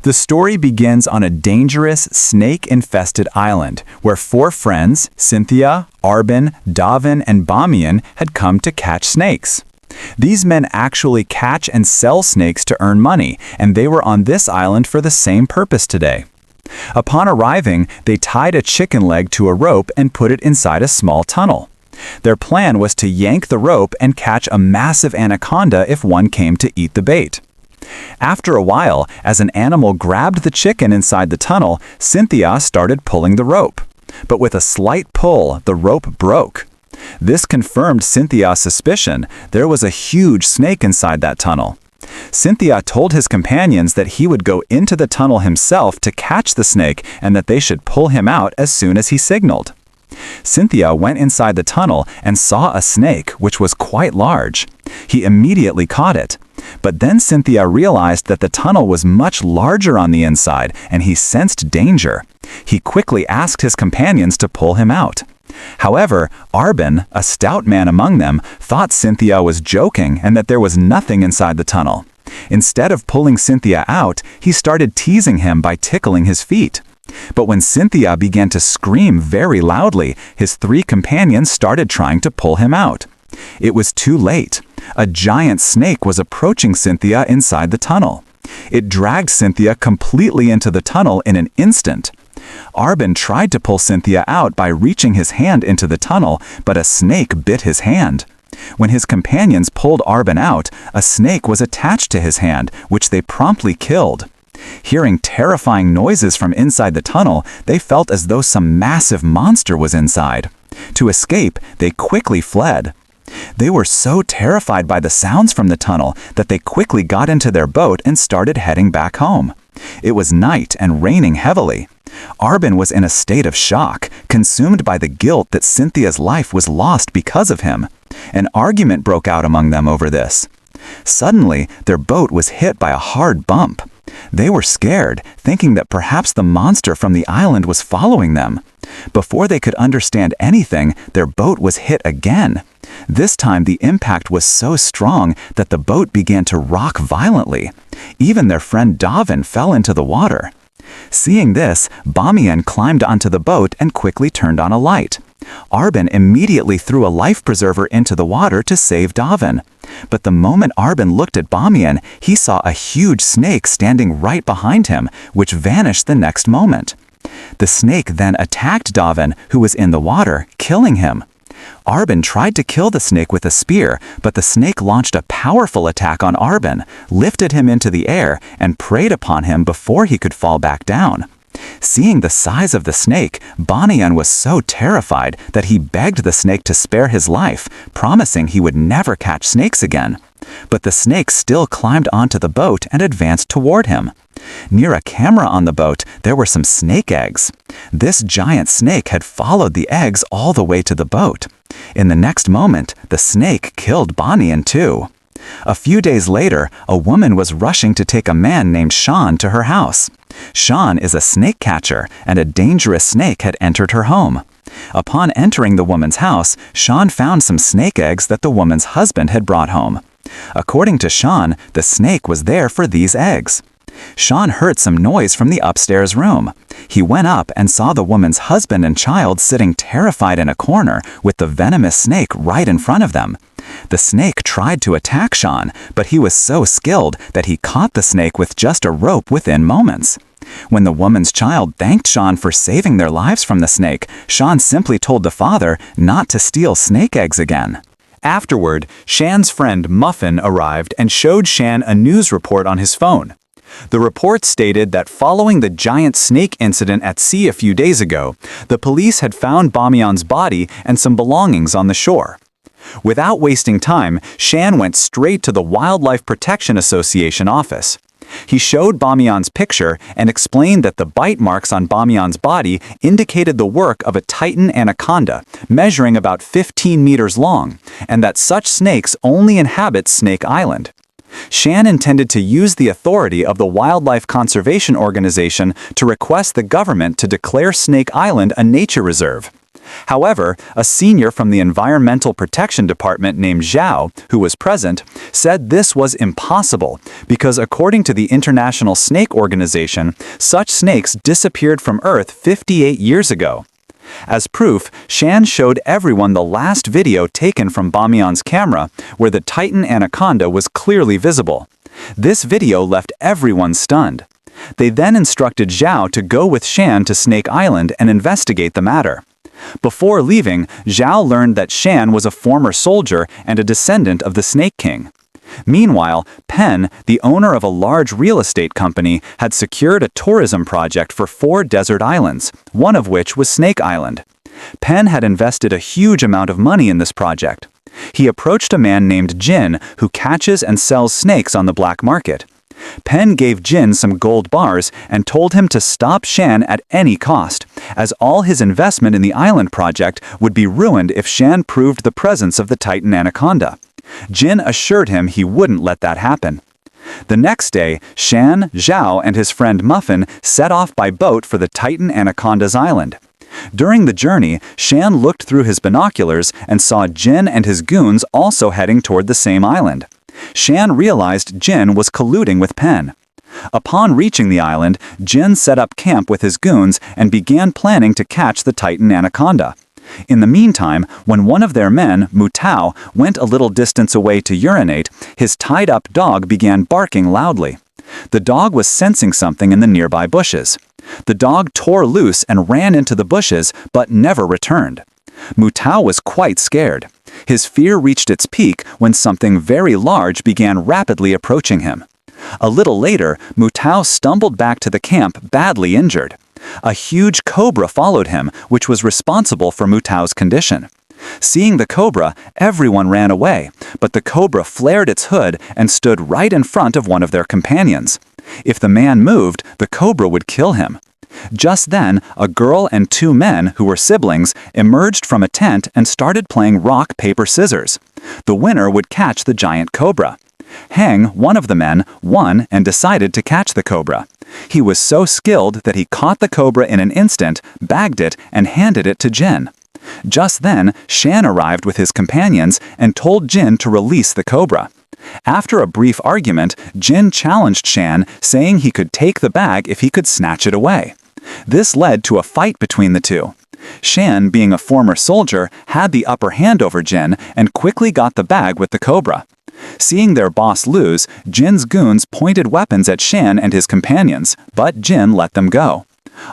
The story begins on a dangerous, snake-infested island where four friends, Cynthia, Arbin, Davin, and Bamiyan, had come to catch snakes. These men actually catch and sell snakes to earn money, and they were on this island for the same purpose today. Upon arriving, they tied a chicken leg to a rope and put it inside a small tunnel. Their plan was to yank the rope and catch a massive anaconda if one came to eat the bait. After a while, as an animal grabbed the chicken inside the tunnel, Cynthia started pulling the rope. But with a slight pull, the rope broke. This confirmed Cynthia's suspicion. There was a huge snake inside that tunnel. Cynthia told his companions that he would go into the tunnel himself to catch the snake and that they should pull him out as soon as he signaled. Cynthia went inside the tunnel and saw a snake, which was quite large. He immediately caught it. But then Cynthia realized that the tunnel was much larger on the inside, and he sensed danger. He quickly asked his companions to pull him out. However, Arbin, a stout man among them, thought Cynthia was joking and that there was nothing inside the tunnel. Instead of pulling Cynthia out, he started teasing him by tickling his feet. But when Cynthia began to scream very loudly, his three companions started trying to pull him out. It was too late. A giant snake was approaching Cynthia inside the tunnel. It dragged Cynthia completely into the tunnel in an instant. Arbin tried to pull Cynthia out by reaching his hand into the tunnel, but a snake bit his hand. When his companions pulled Arbin out, a snake was attached to his hand, which they promptly killed. Hearing terrifying noises from inside the tunnel, they felt as though some massive monster was inside. To escape, they quickly fled. They were so terrified by the sounds from the tunnel that they quickly got into their boat and started heading back home. It was night and raining heavily. Arbin was in a state of shock, consumed by the guilt that Cynthia's life was lost because of him. An argument broke out among them over this. Suddenly, their boat was hit by a hard bump. They were scared, thinking that perhaps the monster from the island was following them. Before they could understand anything, their boat was hit again. This time the impact was so strong that the boat began to rock violently. Even their friend Davin fell into the water. Seeing this, Bamiyan climbed onto the boat and quickly turned on a light. Arbin immediately threw a life preserver into the water to save Davin. But the moment Arbin looked at Bamiyan, he saw a huge snake standing right behind him, which vanished the next moment. The snake then attacked Davin, who was in the water, killing him. Arbin tried to kill the snake with a spear, but the snake launched a powerful attack on Arbin, lifted him into the air, and preyed upon him before he could fall back down. Seeing the size of the snake, Bamiyan was so terrified that he begged the snake to spare his life, promising he would never catch snakes again. But the snake still climbed onto the boat and advanced toward him. Near a camera on the boat, there were some snake eggs. This giant snake had followed the eggs all the way to the boat. In the next moment, the snake killed Bamiyan too. A few days later, a woman was rushing to take a man named Sean to her house. Sean is a snake catcher, and a dangerous snake had entered her home. Upon entering the woman's house, Sean found some snake eggs that the woman's husband had brought home. According to Sean, the snake was there for these eggs. Sean heard some noise from the upstairs room. He went up and saw the woman's husband and child sitting terrified in a corner with the venomous snake right in front of them. The snake tried to attack Sean, but he was so skilled that he caught the snake with just a rope within moments. When the woman's child thanked Sean for saving their lives from the snake, Sean simply told the father not to steal snake eggs again. Afterward, Shan's friend Muffin arrived and showed Shan a news report on his phone. The report stated that following the giant snake incident at sea a few days ago, the police had found Bamiyan's body and some belongings on the shore. Without wasting time, Shan went straight to the Wildlife Protection Association office. He showed Bamiyan's picture and explained that the bite marks on Bamiyan's body indicated the work of a Titan anaconda, measuring about 15 meters long, and that such snakes only inhabit Snake Island. Shan intended to use the authority of the Wildlife Conservation Organization to request the government to declare Snake Island a nature reserve. However, a senior from the Environmental Protection Department named Zhao, who was present, said this was impossible because according to the International Snake Organization, such snakes disappeared from Earth 58 years ago. As proof, Shan showed everyone the last video taken from Bamiyan's camera, where the Titan anaconda was clearly visible. This video left everyone stunned. They then instructed Zhao to go with Shan to Snake Island and investigate the matter. Before leaving, Zhao learned that Shan was a former soldier and a descendant of the Snake King. Meanwhile, Penn, the owner of a large real estate company, had secured a tourism project for 4 desert islands, one of which was Snake Island. Penn had invested a huge amount of money in this project. He approached a man named Jin who catches and sells snakes on the black market. Penn gave Jin some gold bars and told him to stop Shan at any cost, as all his investment in the island project would be ruined if Shan proved the presence of the Titan anaconda. Jin assured him he wouldn't let that happen. The next day, Shan, Zhao, and his friend Muffin set off by boat for the Titan anaconda's island. During the journey, Shan looked through his binoculars and saw Jin and his goons also heading toward the same island. Shan realized Jin was colluding with Penn. Upon reaching the island, Jin set up camp with his goons and began planning to catch the Titan anaconda. In the meantime, when one of their men, Mutao, went a little distance away to urinate, his tied-up dog began barking loudly. The dog was sensing something in the nearby bushes. The dog tore loose and ran into the bushes, but never returned. Mutao was quite scared. His fear reached its peak when something very large began rapidly approaching him. A little later, Mutao stumbled back to the camp badly injured. A huge cobra followed him, which was responsible for Mutao's condition. Seeing the cobra, everyone ran away, but the cobra flared its hood and stood right in front of one of their companions. If the man moved, the cobra would kill him. Just then, a girl and 2 men, who were siblings, emerged from a tent and started playing rock, paper, scissors. The winner would catch the giant cobra. Heng, one of the men, won and decided to catch the cobra. He was so skilled that he caught the cobra in an instant, bagged it, and handed it to Jin. Just then, Shan arrived with his companions and told Jin to release the cobra. After a brief argument, Jin challenged Shan, saying he could take the bag if he could snatch it away. This led to a fight between the two. Shan, being a former soldier, had the upper hand over Jin and quickly got the bag with the cobra. Seeing their boss lose, Jin's goons pointed weapons at Shan and his companions, but Jin let them go.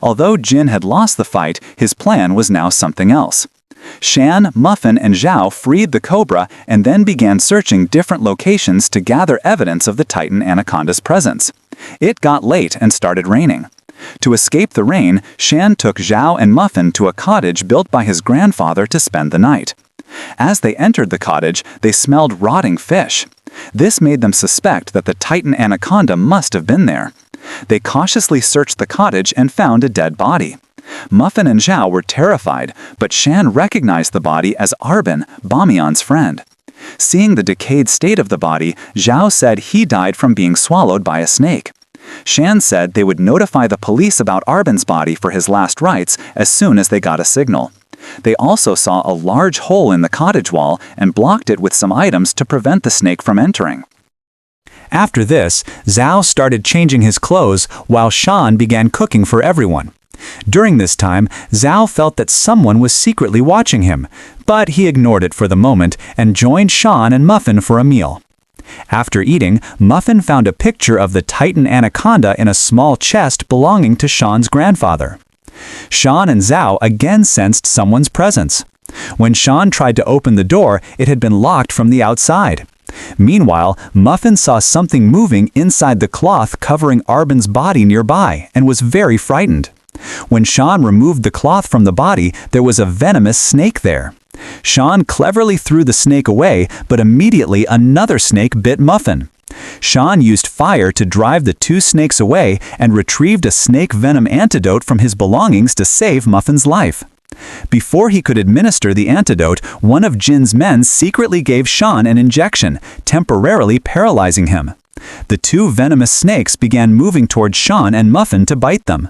Although Jin had lost the fight, his plan was now something else. Shan, Muffin, and Zhao freed the cobra and then began searching different locations to gather evidence of the Titan anaconda's presence. It got late and started raining. To escape the rain, Shan took Zhao and Muffin to a cottage built by his grandfather to spend the night. As they entered the cottage, they smelled rotting fish. This made them suspect that the Titan anaconda must have been there. They cautiously searched the cottage and found a dead body. Muffin and Zhao were terrified, but Shan recognized the body as Arbin, Bamiyan's friend. Seeing the decayed state of the body, Zhao said he died from being swallowed by a snake. Shan said they would notify the police about Arbin's body for his last rites as soon as they got a signal. They also saw a large hole in the cottage wall and blocked it with some items to prevent the snake from entering. After this, Zhao started changing his clothes while Shan began cooking for everyone. During this time, Zhao felt that someone was secretly watching him, but he ignored it for the moment and joined Shan and Muffin for a meal. After eating, Muffin found a picture of the Titan anaconda in a small chest belonging to Shan's grandfather. Shan and Zhao again sensed someone's presence. When Shan tried to open the door, it had been locked from the outside. Meanwhile, Muffin saw something moving inside the cloth covering Arbin's body nearby and was very frightened. When Shan removed the cloth from the body, there was a venomous snake there. Shan cleverly threw the snake away, but immediately another snake bit Muffin. Shan used fire to drive the 2 snakes away and retrieved a snake venom antidote from his belongings to save Muffin's life. Before he could administer the antidote, one of Jin's men secretly gave Shan an injection, temporarily paralyzing him. The 2 venomous snakes began moving toward Shan and Muffin to bite them.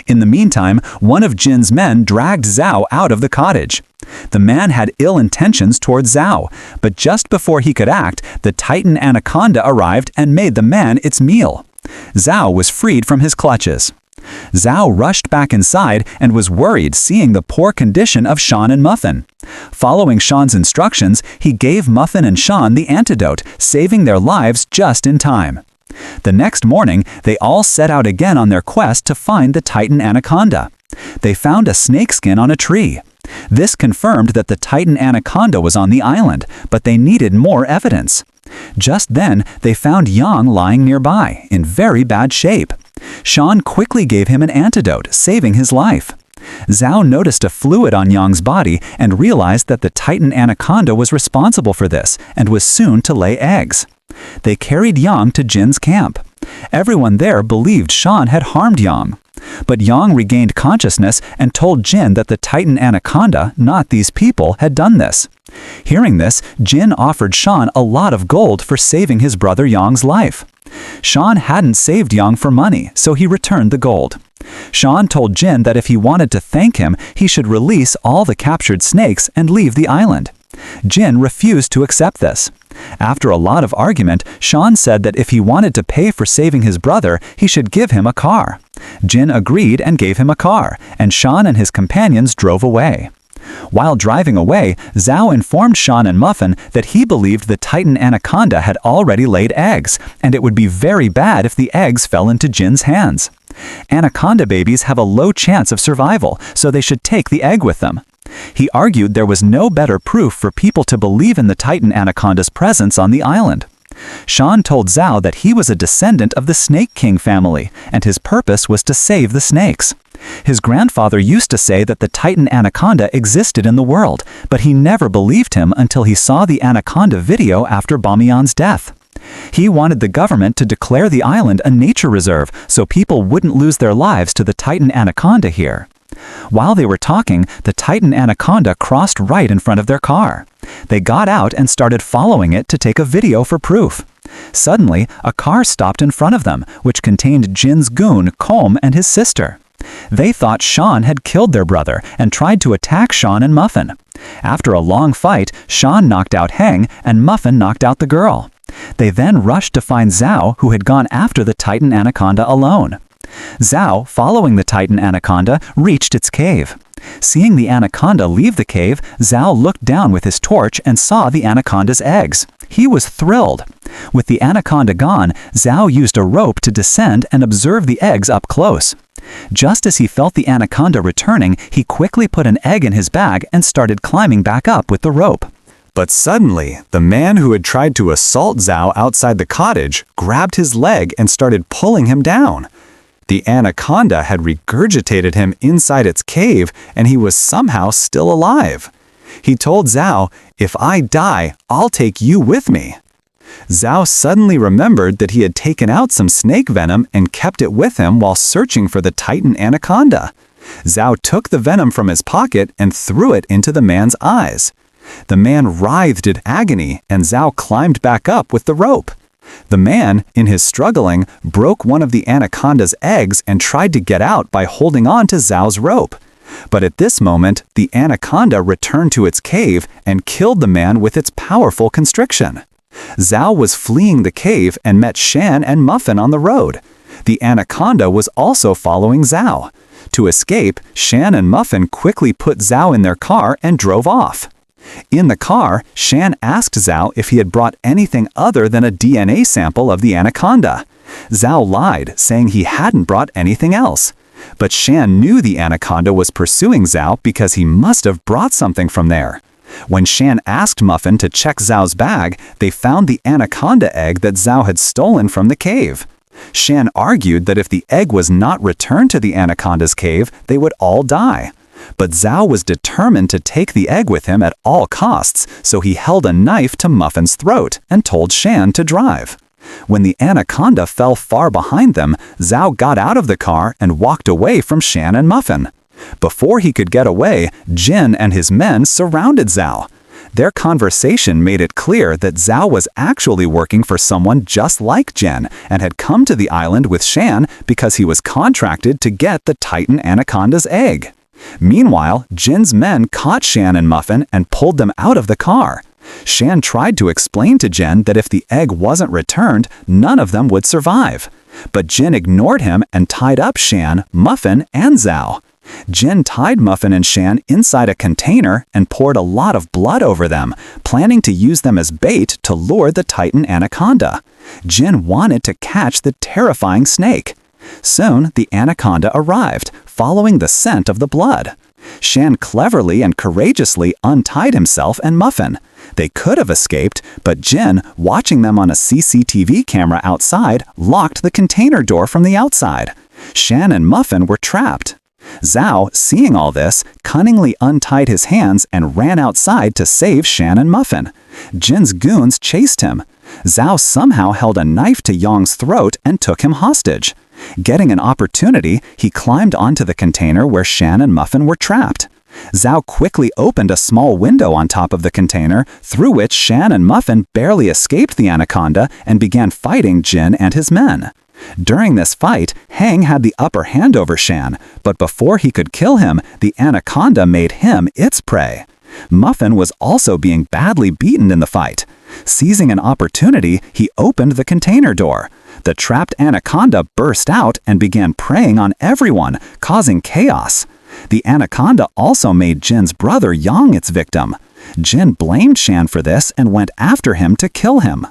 In the meantime, one of Jin's men dragged Zhao out of the cottage. The man had ill intentions towards Zhao, but just before he could act, the Titan anaconda arrived and made the man its meal. Zhao was freed from his clutches. Zhao rushed back inside and was worried seeing the poor condition of Shan and Muffin. Following Shan's instructions, he gave Muffin and Shan the antidote, saving their lives just in time. The next morning, they all set out again on their quest to find the Titan anaconda. They found a snakeskin on a tree. This confirmed that the Titan anaconda was on the island, but they needed more evidence. Just then, they found Yang lying nearby, in very bad shape. Shan quickly gave him an antidote, saving his life. Zhao noticed a fluid on Yang's body and realized that the Titan anaconda was responsible for this and was soon to lay eggs. They carried Yang to Jin's camp. Everyone there believed Shan had harmed Yang. But Yang regained consciousness and told Jin that the Titan anaconda, not these people, had done this. Hearing this, Jin offered Shan a lot of gold for saving his brother Yang's life. Shan hadn't saved Yang for money, so he returned the gold. Shan told Jin that if he wanted to thank him, he should release all the captured snakes and leave the island. Jin refused to accept this. After a lot of argument, Shan said that if he wanted to pay for saving his brother, he should give him a car. Jin agreed and gave him a car, and Shan and his companions drove away. While driving away, Zhao informed Shan and Muffin that he believed the Titan anaconda had already laid eggs, and it would be very bad if the eggs fell into Jin's hands. Anaconda babies have a low chance of survival, so they should take the egg with them. He argued there was no better proof for people to believe in the Titan anaconda's presence on the island. Shan told Zhao that he was a descendant of the Snake King family, and his purpose was to save the snakes. His grandfather used to say that the Titan anaconda existed in the world, but he never believed him until he saw the anaconda video after Bamiyan's death. He wanted the government to declare the island a nature reserve so people wouldn't lose their lives to the Titan anaconda here. While they were talking, the Titan anaconda crossed right in front of their car. They got out and started following it to take a video for proof. Suddenly, a car stopped in front of them, which contained Jin's goon, Colm, and his sister. They thought Shan had killed their brother and tried to attack Shan and Muffin. After a long fight, Shan knocked out Heng and Muffin knocked out the girl. They then rushed to find Zhao, who had gone after the Titan anaconda alone. Zhao, following the Titan anaconda, reached its cave. Seeing the anaconda leave the cave, Zhao looked down with his torch and saw the anaconda's eggs. He was thrilled. With the anaconda gone, Zhao used a rope to descend and observe the eggs up close. Just as he felt the anaconda returning, he quickly put an egg in his bag and started climbing back up with the rope. But suddenly, the man who had tried to assault Zhao outside the cottage grabbed his leg and started pulling him down. The anaconda had regurgitated him inside its cave, and he was somehow still alive. He told Zhao, "If I die, I'll take you with me." Zhao suddenly remembered that he had taken out some snake venom and kept it with him while searching for the Titan anaconda. Zhao took the venom from his pocket and threw it into the man's eyes. The man writhed in agony, and Zhao climbed back up with the rope. The man, in his struggling, broke one of the anaconda's eggs and tried to get out by holding on to Zhao's rope. But at this moment, the anaconda returned to its cave and killed the man with its powerful constriction. Zhao was fleeing the cave and met Shan and Muffin on the road. The anaconda was also following Zhao. To escape, Shan and Muffin quickly put Zhao in their car and drove off. In the car, Shan asked Zhao if he had brought anything other than a DNA sample of the anaconda. Zhao lied, saying he hadn't brought anything else. But Shan knew the anaconda was pursuing Zhao because he must have brought something from there. When Shan asked Muffin to check Zhao's bag, they found the anaconda egg that Zhao had stolen from the cave. Shan argued that if the egg was not returned to the anaconda's cave, they would all die. But Zhao was determined to take the egg with him at all costs, so he held a knife to Muffin's throat and told Shan to drive. When the anaconda fell far behind them, Zhao got out of the car and walked away from Shan and Muffin. Before he could get away, Jin and his men surrounded Zhao. Their conversation made it clear that Zhao was actually working for someone just like Jin and had come to the island with Shan because he was contracted to get the Titan Anaconda's egg. Meanwhile, Jin's men caught Shan and Muffin and pulled them out of the car. Shan tried to explain to Jin that if the egg wasn't returned, none of them would survive. But Jin ignored him and tied up Shan, Muffin, and Zhao. Jin tied Muffin and Shan inside a container and poured a lot of blood over them, planning to use them as bait to lure the Titan Anaconda. Jin wanted to catch the terrifying snake. Soon, the anaconda arrived, following the scent of the blood. Shan cleverly and courageously untied himself and Muffin. They could have escaped, but Jin, watching them on a CCTV camera outside, locked the container door from the outside. Shan and Muffin were trapped. Zhao, seeing all this, cunningly untied his hands and ran outside to save Shan and Muffin. Jin's goons chased him. Zhao somehow held a knife to Yong's throat and took him hostage. Getting an opportunity, he climbed onto the container where Shan and Muffin were trapped. Zhao quickly opened a small window on top of the container, through which Shan and Muffin barely escaped the anaconda and began fighting Jin and his men. During this fight, Hang had the upper hand over Shan, but before he could kill him, the anaconda made him its prey. Muffin was also being badly beaten in the fight. Seizing an opportunity, he opened the container door. The trapped anaconda burst out and began preying on everyone, causing chaos. The anaconda also made Jin's brother Yang its victim. Jin blamed Shan for this and went after him to kill him.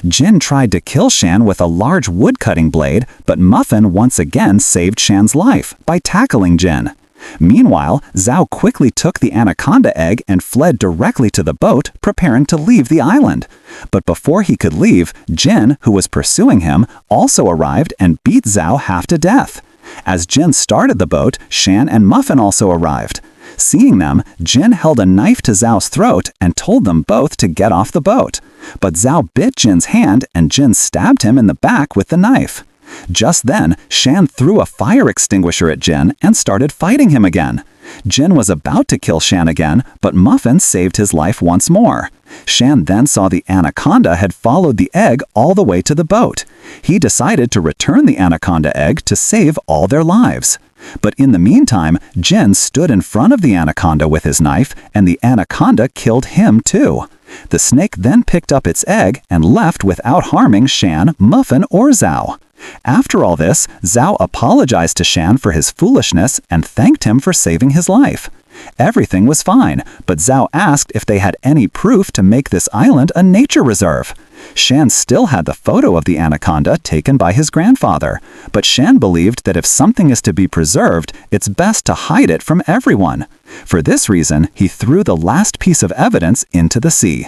Jin tried to kill Shan with a large wood-cutting blade, but Muffin once again saved Shan's life by tackling Jin. Meanwhile, Zhao quickly took the anaconda egg and fled directly to the boat, preparing to leave the island. But before he could leave, Jin, who was pursuing him, also arrived and beat Zhao half to death. As Jin started the boat, Shan and Muffin also arrived. Seeing them, Jin held a knife to Zhao's throat and told them both to get off the boat. But Zhao bit Jin's hand and Jin stabbed him in the back with the knife. Just then, Shan threw a fire extinguisher at Jin and started fighting him again. Jin was about to kill Shan again, but Muffin saved his life once more. Shan then saw the anaconda had followed the egg all the way to the boat. He decided to return the anaconda egg to save all their lives. But in the meantime, Jin stood in front of the anaconda with his knife, and the anaconda killed him too. The snake then picked up its egg and left without harming Shan, Muffin, or Zhao. After all this, Zhao apologized to Shan for his foolishness and thanked him for saving his life. Everything was fine, but Zhao asked if they had any proof to make this island a nature reserve. Shan still had the photo of the anaconda taken by his grandfather, but Shan believed that if something is to be preserved, it's best to hide it from everyone. For this reason, he threw the last piece of evidence into the sea.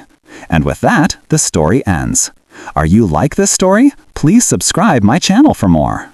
And with that, the story ends. Are you like this story? Please subscribe my channel for more.